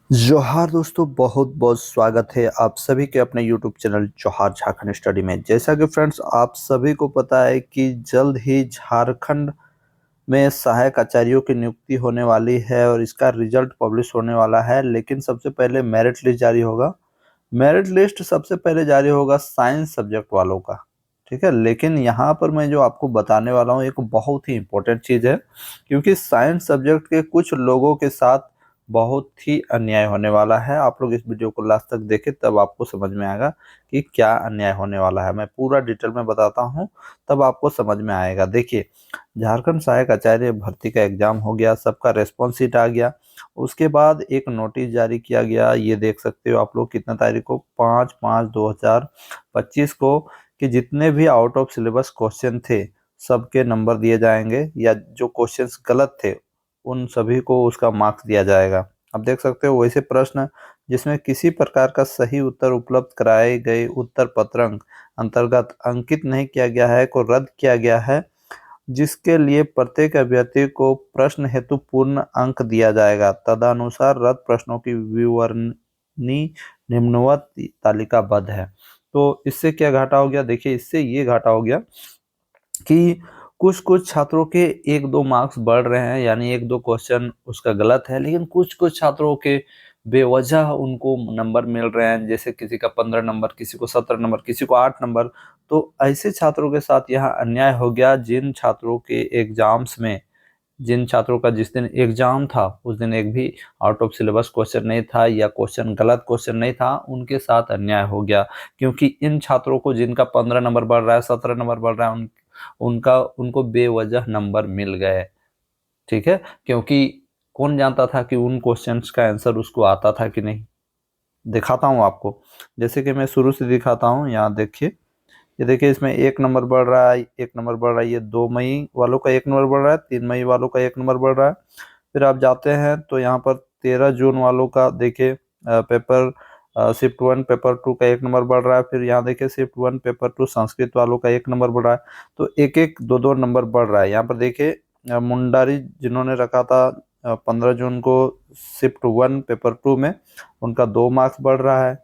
जोहार दोस्तों, बहुत बहुत स्वागत है आप सभी के अपने यूट्यूब चैनल जोहार झारखंड स्टडी में। जैसा कि फ्रेंड्स आप सभी को पता है कि जल्द ही झारखंड में सहायक आचार्यों की नियुक्ति होने वाली है और इसका रिजल्ट पब्लिश होने वाला है। लेकिन सबसे पहले मेरिट लिस्ट जारी होगा। मेरिट लिस्ट सबसे पहले जारी होगा साइंस सब्जेक्ट वालों का, ठीक है। लेकिन यहाँ पर मैं जो आपको बताने वाला हूँ एक बहुत ही इम्पोर्टेंट चीज़ है, क्योंकि साइंस सब्जेक्ट के कुछ लोगों के साथ बहुत ही अन्याय होने वाला है। आप लोग इस वीडियो को लास्ट तक देखें, तब आपको समझ में आएगा कि क्या अन्याय होने वाला है। मैं पूरा डिटेल में बताता हूँ, तब आपको समझ में आएगा। देखिए, झारखंड सहायक आचार्य भर्ती का एग्जाम हो गया, सबका रेस्पॉन्स शीट आ गया। उसके बाद एक नोटिस जारी किया गया, ये देख सकते हो आप लोग, कितना तारीख को, 5/5/2025 को, कि जितने भी आउट ऑफ सिलेबस क्वेश्चन थे सबके नंबर दिए जाएंगे, या जो क्वेश्चंस गलत थे उन सभी को उसका मार्क्स दिया जाएगा। अब देख सकते हो, वैसे प्रश्न जिसमें किसी प्रकार का सही उत्तर उपलब्ध कराए गए उत्तर पत्रंक अंतर्गत अंकित नहीं किया गया है को रद्द किया गया है, जिसके लिए प्रत्येक अभ्यर्थी को प्रश्न हेतु पूर्ण अंक दिया जाएगा। तदनुसार रद्द प्रश्नों की विवरणी निम्नवत तालिकाबद्ध है। तो इससे क्या घाटा हो गया? देखिए, इससे ये घाटा हो गया कि कुछ कुछ छात्रों के 1-2 मार्क्स बढ़ रहे हैं, यानी 1-2 क्वेश्चन उसका गलत है, लेकिन कुछ कुछ छात्रों के बेवजह उनको नंबर मिल रहे हैं। जैसे किसी का 15 नंबर, किसी को 17 नंबर, किसी को 8 नंबर। तो ऐसे छात्रों के साथ यहाँ अन्याय हो गया। जिन छात्रों का जिस दिन एग्जाम था उस दिन एक भी आउट ऑफ सिलेबस क्वेश्चन नहीं था, या क्वेश्चन गलत क्वेश्चन नहीं था, उनके साथ अन्याय हो गया। क्योंकि इन छात्रों को जिनका 15 नंबर बढ़ रहा है, 17 नंबर बढ़ रहा है, उनको बेवजह नंबर मिल गए, ठीक है। क्योंकि कौन जानता था कि उन क्वेश्चंस का आंसर उसको आता था कि नहीं। दिखाता हूँ आपको, जैसे कि मैं शुरू से दिखाता हूँ। यहाँ देखिए, ये देखिए, इसमें 1 नंबर बढ़ रहा है, 1 नंबर बढ़ रहा है। ये 2 मई वालों का 1 नंबर बढ़ रहा है, 3 मई वालों का 1 नंबर बढ़ रहा है। फिर आप जाते हैं तो यहाँ पर 13 जून वालों का देखिए, पेपर शिफ्ट 1 पेपर 2 का 1 नंबर बढ़ रहा है। फिर यहाँ देखिए, शिफ्ट 1 पेपर 2 संस्कृत वालों का 1 नंबर बढ़ रहा है। तो एक एक दो दो नंबर बढ़ रहा है। यहाँ पर देखिए, मुंडारी जिन्होंने रखा था 15 जून को शिफ्ट 1 पेपर 2 में, उनका 2 मार्क्स बढ़ रहा है,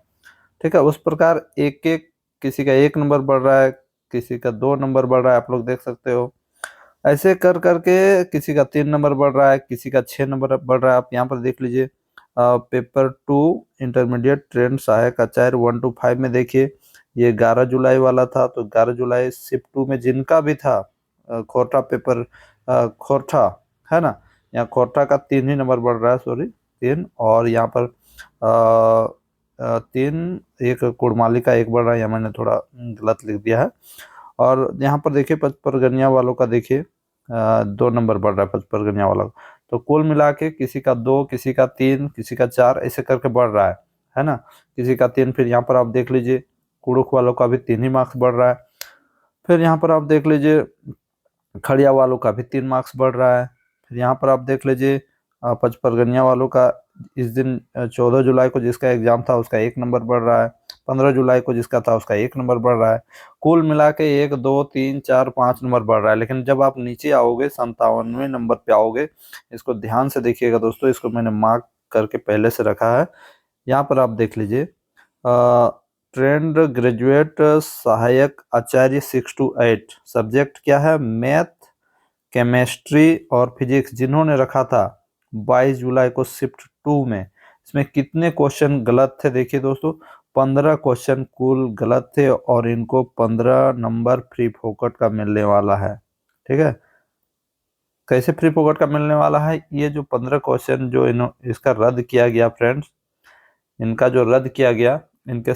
ठीक है। उस प्रकार एक एक, किसी का 1 नंबर बढ़ रहा है, किसी का 2 नंबर बढ़ रहा है, आप लोग देख सकते हो। ऐसे कर करके किसी का 3 नंबर बढ़ रहा है, किसी का 6 नंबर बढ़ रहा है। आप यहाँ पर देख लीजिए, पेपर 2 इंटरमीडिएट ट्रेंड सहायक आचार्य 1 to 5 में देखिए, ये 11 जुलाई वाला था। तो 11 जुलाई शिफ्ट 2 में जिनका भी था, खोरठा पेपर, खोरठा, है ना, यहाँ खोरठा का 3 ही नंबर बढ़ रहा है, सॉरी 3। और यहाँ पर 3, एक कुड़माली का 1 बढ़ रहा है, यहाँ मैंने थोड़ा गलत लिख दिया है। और यहाँ पर देखिए, पचपरगनिया वालों का देखिए, 2 नंबर बढ़ रहा है पचपरगनिया वालों का। तो कुल मिला के किसी का 2, किसी का 3, किसी का 4, ऐसे करके बढ़ रहा है ना, किसी का 3। फिर यहाँ पर आप देख लीजिए, कुड़ुक वालों का भी 3 ही मार्क्स बढ़ रहा है। फिर यहाँ पर आप देख लीजिए, खड़िया वालों का भी 3 मार्क्स बढ़ रहा है। फिर यहाँ पर आप देख लीजिए, पचपरगनिया वालों का इस दिन 14 जुलाई को जिसका एग्जाम था उसका 1 नंबर बढ़ रहा है, 15 जुलाई को जिसका था उसका 1 नंबर बढ़ रहा है। कुल मिला के 1, 2, 3, 4, 5 नंबर बढ़ रहा है। लेकिन जब आप नीचे आओगे, 57वें नंबर पे आओगे, इसको ध्यान से देखिएगा दोस्तों, इसको मैंने मार्क करके पहले से रखा है। यहाँ पर आप देख लीजिए, ट्रेंड ग्रेजुएट सहायक आचार्य 6 to 8, सब्जेक्ट क्या है? मैथ, केमिस्ट्री और फिजिक्स, जिन्होंने रखा था 22 जुलाई को शिफ्ट 2 में, इसमें कितने क्वेश्चन गलत थे? देखिए दोस्तों, 15 क्वेश्चन कुल गलत थे, और इनको 15 नंबर फ्री फोकट का मिलने वाला है, ठीक है। कैसे फ्री फोकट का मिलने वाला है? ये जो 15 क्वेश्चन जो इसका रद्द किया गया फ्रेंड्स, इनका जो रद्द किया गया, इनके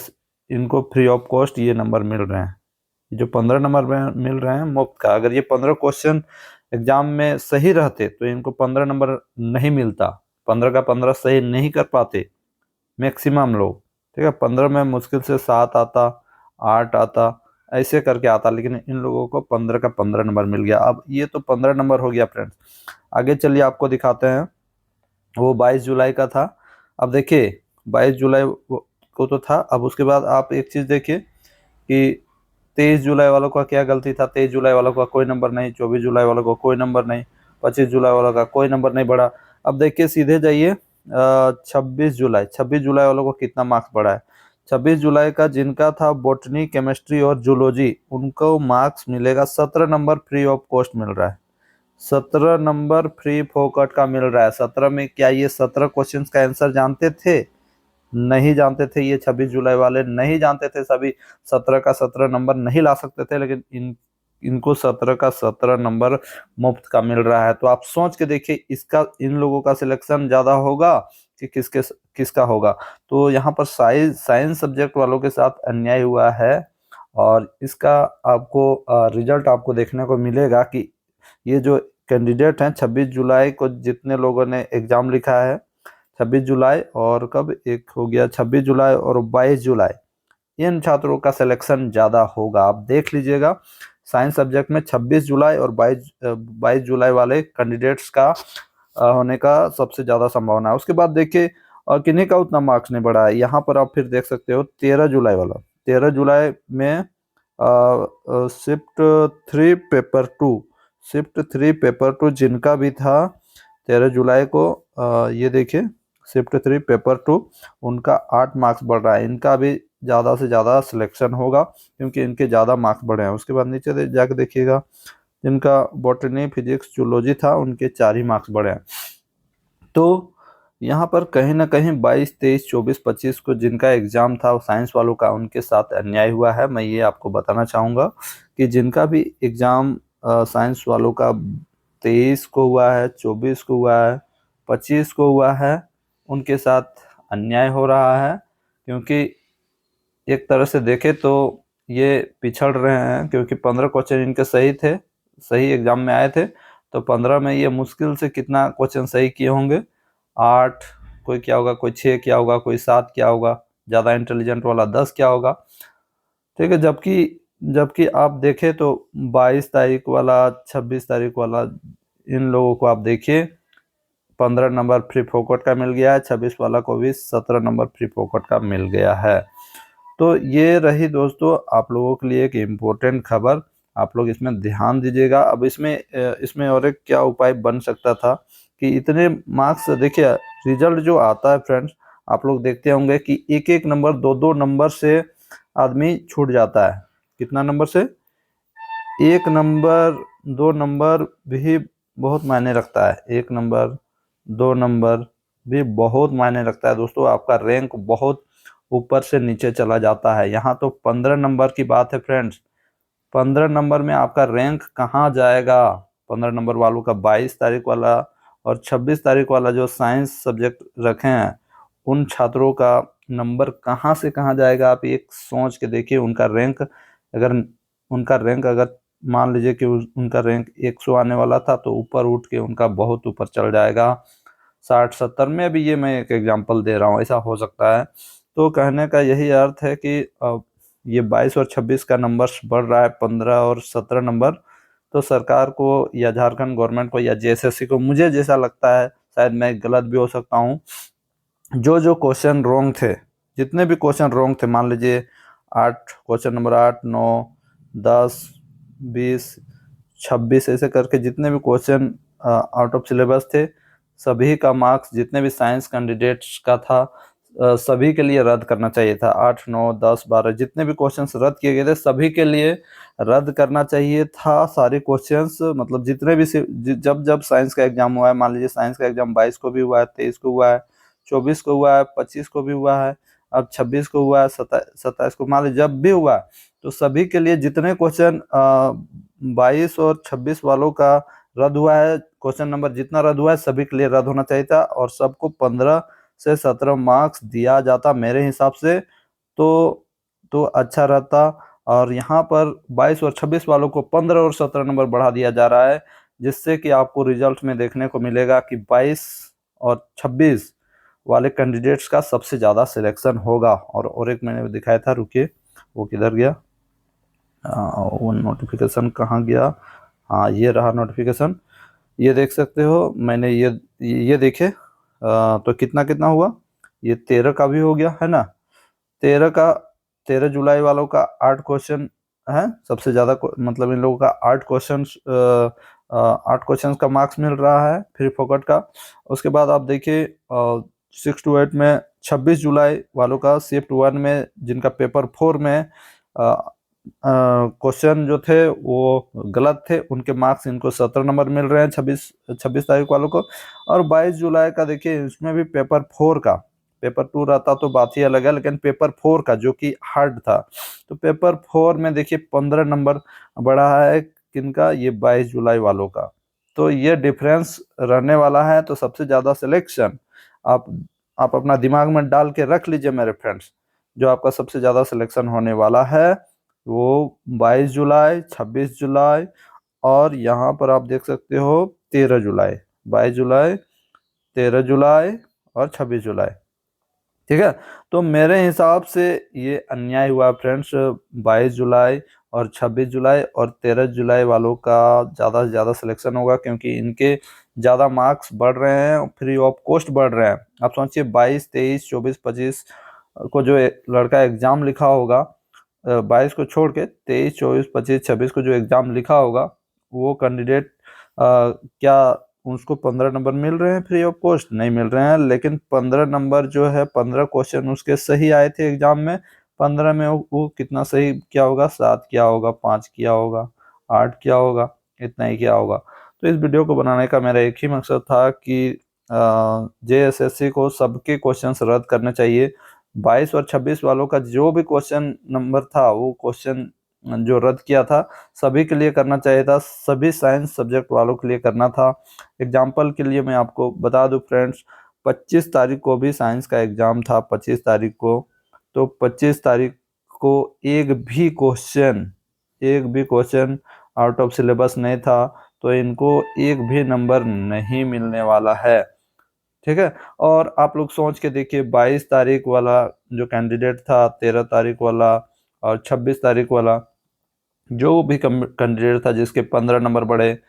इनको फ्री ऑफ कॉस्ट ये नंबर मिल रहे हैं। जो 15 नंबर मिल रहे हैं मुफ्त का। अगर ये 15 क्वेश्चन एग्जाम में सही रहते तो इनको 15 नंबर नहीं मिलता। 15 का 15 सही नहीं कर पाते मैक्सिमम लोग, ठीक है। 15 में मुश्किल से 7 आता, 8 आता, ऐसे करके आता, लेकिन इन लोगों को 15 का 15 नंबर मिल गया। अब ये तो 15 नंबर हो गया फ्रेंड्स। आगे चलिए आपको दिखाते हैं, वो 22 जुलाई का था। अब देखिए, 22 जुलाई को तो था। अब उसके बाद आप एक चीज़ देखिए कि 23 जुलाई वालों का क्या गलती था। 23 जुलाई वालों का कोई नंबर नहीं, 24 जुलाई वालों का कोई नंबर नहीं, 25 जुलाई वालों का कोई नंबर नहीं बढ़ा। अब देखिए, सीधे जाइए 26 जुलाई वालों को कितना मार्क्स बढ़ा है। 26 जुलाई का जिनका था बॉटनी, केमिस्ट्री और जूलॉजी, उनको मार्क्स मिलेगा 17 नंबर फ्री ऑफ कॉस्ट मिल रहा है। 17 नंबर फ्री फोकट का मिल रहा है। 17 में क्या ये 17 क्वेश्चंस का आंसर जानते थे? नहीं जानते थे। ये 26 जुलाई वाले नहीं जानते थे। सभी 17 का 17 नंबर नहीं ला सकते थे, लेकिन इनको 17 का 17 नंबर मुफ्त का मिल रहा है। तो आप सोच के देखिए, इसका इन लोगों का सिलेक्शन ज्यादा होगा कि किसका होगा। तो यहाँ पर साइंस सब्जेक्ट वालों के साथ अन्याय हुआ है, और इसका आपको रिजल्ट आपको देखने को मिलेगा कि ये जो कैंडिडेट हैं 26 जुलाई को जितने लोगों ने एग्जाम लिखा है, 26 जुलाई और कब एक हो गया 26 जुलाई और 22 जुलाई, इन छात्रों का सिलेक्शन ज़्यादा होगा। आप देख लीजिएगा, साइंस सब्जेक्ट में 26 जुलाई और 22 जुलाई वाले कैंडिडेट्स का होने का सबसे ज़्यादा संभावना है। उसके बाद देखिए किन्हीं का उतना मार्क्स नहीं बढ़ा है। यहाँ पर आप फिर देख सकते हो 13 जुलाई वाला, 13 जुलाई में शिफ्ट 3 पेपर 2 जिनका भी था 13 जुलाई को, ये देखिए शिफ्ट 3 पेपर 2 उनका 8 मार्क्स बढ़ रहा है। इनका भी ज़्यादा से ज़्यादा सिलेक्शन होगा क्योंकि इनके ज़्यादा मार्क्स बढ़े हैं। उसके बाद नीचे जाके देखिएगा, जिनका बॉटनी, फिजिक्स, जूलॉजी था उनके 4 ही मार्क्स बढ़े हैं। तो यहाँ पर कहीं ना कहीं 22, 23, 24, 25 को जिनका एग्जाम था साइंस वालों का, उनके साथ अन्याय हुआ है। मैं ये आपको बताना चाहूँगा कि जिनका भी एग्जाम साइंस वालों का 23 को हुआ है, 24 को हुआ है, 25 को हुआ है, उनके साथ अन्याय हो रहा है। क्योंकि एक तरह से देखे तो ये पिछड़ रहे हैं, क्योंकि 15 क्वेश्चन इनके सही थे, सही एग्जाम में आए थे। तो 15 में ये मुश्किल से कितना क्वेश्चन सही किए होंगे, 8, कोई क्या होगा, कोई 6 क्या होगा, कोई 7 क्या होगा, ज़्यादा इंटेलिजेंट वाला 10 क्या होगा। ठीक है, जबकि आप देखें तो 22 तारीख वाला, 26 तारीख वाला, इन लोगों को आप देखिए 15 नंबर फ्री फोकट का मिल गया है। 26 वाला को भी 17 नंबर फ्री फोकट का मिल गया है। तो ये रही दोस्तों आप लोगों के लिए एक इम्पोर्टेंट खबर, आप लोग इसमें ध्यान दीजिएगा। अब इसमें और एक क्या उपाय बन सकता था कि इतने मार्क्स, देखिए रिजल्ट जो आता है फ्रेंड्स, आप लोग देखते होंगे कि एक एक नंबर, दो दो नंबर से आदमी छूट जाता है। कितना नंबर से? 1 नंबर, 2 नंबर भी बहुत मायने रखता है। 1 नंबर, 2 नंबर भी बहुत मायने रखता है दोस्तों। आपका रैंक बहुत ऊपर से नीचे चला जाता है। यहाँ तो 15 नंबर की बात है फ्रेंड्स। 15 नंबर में आपका रैंक कहाँ जाएगा? 15 नंबर वालों का 22 तारीख वाला और 26 तारीख वाला जो साइंस सब्जेक्ट रखे हैं, उन छात्रों का नंबर कहाँ से कहाँ जाएगा? आप एक सोच के देखिए। उनका रैंक अगर मान लीजिए कि उनका रैंक 100 आने वाला था, तो ऊपर उठ के उनका बहुत ऊपर चल जाएगा, 60-70 में। भी ये मैं एक एग्जांपल दे रहा हूँ, ऐसा हो सकता है। तो कहने का यही अर्थ है कि ये 22 और 26 का नंबर बढ़ रहा है, 15 और 17 नंबर। तो सरकार को या झारखंड गवर्नमेंट को या जेएसएससी को, मुझे जैसा लगता है, शायद मैं गलत भी हो सकता हूँ, जो जो क्वेश्चन रॉन्ग थे, जितने भी क्वेश्चन रॉन्ग थे, मान लीजिए 8 क्वेश्चन नंबर 8, 9, 10, 20, 26 ऐसे करके जितने भी क्वेश्चन आउट ऑफ सिलेबस थे, सभी का मार्क्स जितने भी साइंस कैंडिडेट्स का था, सभी के लिए रद्द करना चाहिए था। 8, 9, 10, 12 जितने भी क्वेश्चंस रद्द किए गए थे, सभी के लिए रद्द करना चाहिए था सारे क्वेश्चंस। मतलब जितने भी जब जब साइंस का एग्जाम हुआ है, मान लीजिए साइंस का एग्जाम 22 को भी हुआ है, 23 को हुआ है, 24 को हुआ है, 25 को भी हुआ है, अब 26 को हुआ है, 27 को, मान लीजिए जब भी हुआ, तो सभी के लिए जितने क्वेश्चन 22 और 26 वालों का रद्द हुआ है, क्वेश्चन नंबर जितना रद्द हुआ है, सभी के लिए रद्द होना चाहिए था और सबको 15 से 17 मार्क्स दिया जाता मेरे हिसाब से। तो अच्छा रहता। और यहाँ पर 22 और 26 वालों को 15 और 17 नंबर बढ़ा दिया जा रहा है, जिससे कि आपको रिजल्ट में देखने को मिलेगा कि 22 और 26 वाले कैंडिडेट्स का सबसे ज़्यादा सिलेक्शन होगा। और एक मैंने दिखाया था, रुकिए वो किधर गया, वो नोटिफिकेशन कहाँ गया? हाँ, ये रहा नोटिफिकेशन, ये देख सकते हो। मैंने ये देखे, तो कितना कितना हुआ, ये 13 का भी हो गया है ना। 13 जुलाई वालों का 8 क्वेश्चन है सबसे ज़्यादा, मतलब इन लोगों का 8 क्वेश्चन का मार्क्स मिल रहा है फ्री फोकट का। उसके बाद आप देखिए 6 to 8 में 26 जुलाई वालों का शिफ्ट 1 में, जिनका पेपर 4 में क्वेश्चन जो थे वो गलत थे, उनके मार्क्स इनको 17 नंबर मिल रहे हैं 26 तारीख वालों को। और 22 जुलाई का देखिए, इसमें भी पेपर 4 का, पेपर 2 रहता तो बात ही अलग है, लेकिन पेपर 4 का जो कि हार्ड था, तो पेपर 4 में देखिए 15 नंबर बढ़ा है किनका, ये 22 जुलाई वालों का। तो ये डिफरेंस रहने वाला है। तो सबसे ज़्यादा सिलेक्शन आप अपना दिमाग में डाल के रख लीजिए मेरे फ्रेंड्स, जो आपका सबसे ज़्यादा सिलेक्शन होने वाला है वो 22 जुलाई, 26 जुलाई और यहाँ पर आप देख सकते हो 13 जुलाई, 22 जुलाई, 13 जुलाई और 26 जुलाई। ठीक है, तो मेरे हिसाब से ये अन्याय हुआ फ्रेंड्स। 22 जुलाई और 26 जुलाई और 13 जुलाई वालों का ज़्यादा से ज़्यादा सिलेक्शन होगा, क्योंकि इनके ज़्यादा मार्क्स बढ़ रहे हैं, फ्री ऑफ कॉस्ट बढ़ रहे हैं। आप सोचिए 22, 23, 24, 25 को जो लड़का एग्ज़ाम लिखा होगा, 22 को छोड़ के 23, 24, 25, 26 को जो एग्ज़ाम लिखा होगा, वो कैंडिडेट क्या उसको 15 नंबर मिल रहे हैं फ्री ऑफ कॉस्ट? नहीं मिल रहे हैं। लेकिन 15 नंबर जो है, 15 क्वेश्चन उसके सही आए थे एग्जाम में, 15 में वो कितना सही किया होगा? 7 किया होगा, 5 किया होगा, 8 किया होगा, इतना ही किया होगा। तो इस वीडियो को बनाने का मेरा एक ही मकसद था कि JSSC को सबके क्वेश्चंस रद्द करने चाहिए। 22 और 26 वालों का जो भी क्वेश्चन नंबर था, वो क्वेश्चन जो रद्द किया था सभी के लिए करना चाहिए था, सभी साइंस सब्जेक्ट वालों के लिए करना था। एग्जाम्पल के लिए मैं आपको बता दूं फ्रेंड्स, 25 तारीख को भी साइंस का एग्जाम था, 25 तारीख को। तो 25 तारीख को एक भी क्वेश्चन आउट ऑफ सिलेबस नहीं था, तो इनको एक भी नंबर नहीं मिलने वाला है। ठीक है, और आप लोग सोच के देखिए, 22 तारीख वाला जो कैंडिडेट था, 13 तारीख वाला और 26 तारीख वाला, जो भी कैंडिडेट था जिसके 15 नंबर बढ़े,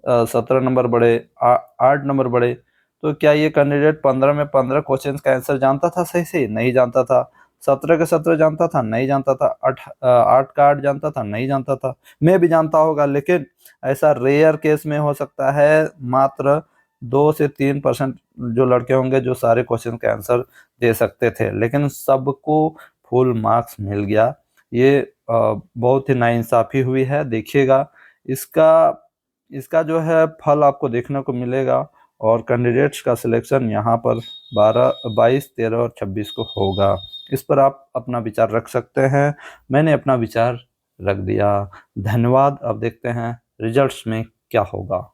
17 नंबर बढ़े, 8 नंबर बढ़े, तो क्या ये कैंडिडेट 15 में 15 क्वेश्चन का आंसर जानता था? सही से नहीं जानता था। 17 के 17 जानता था? नहीं जानता था। 8 का 8 जानता था? नहीं जानता था। मैं भी जानता होगा, लेकिन ऐसा रेयर केस में हो सकता है, मात्र 2 से 3% जो लड़के होंगे जो सारे क्वेश्चन का आंसर दे सकते थे, लेकिन सबको फुल मार्क्स मिल गया। ये बहुत ही नाइंसाफ़ी हुई है। देखिएगा, इसका इसका जो है फल आपको देखने को मिलेगा, और कैंडिडेट्स का सिलेक्शन यहाँ पर 12, 22, 13 और 26 को होगा। इस पर आप अपना विचार रख सकते हैं। मैंने अपना विचार रख दिया। धन्यवाद। अब देखते हैं रिजल्ट्स में क्या होगा।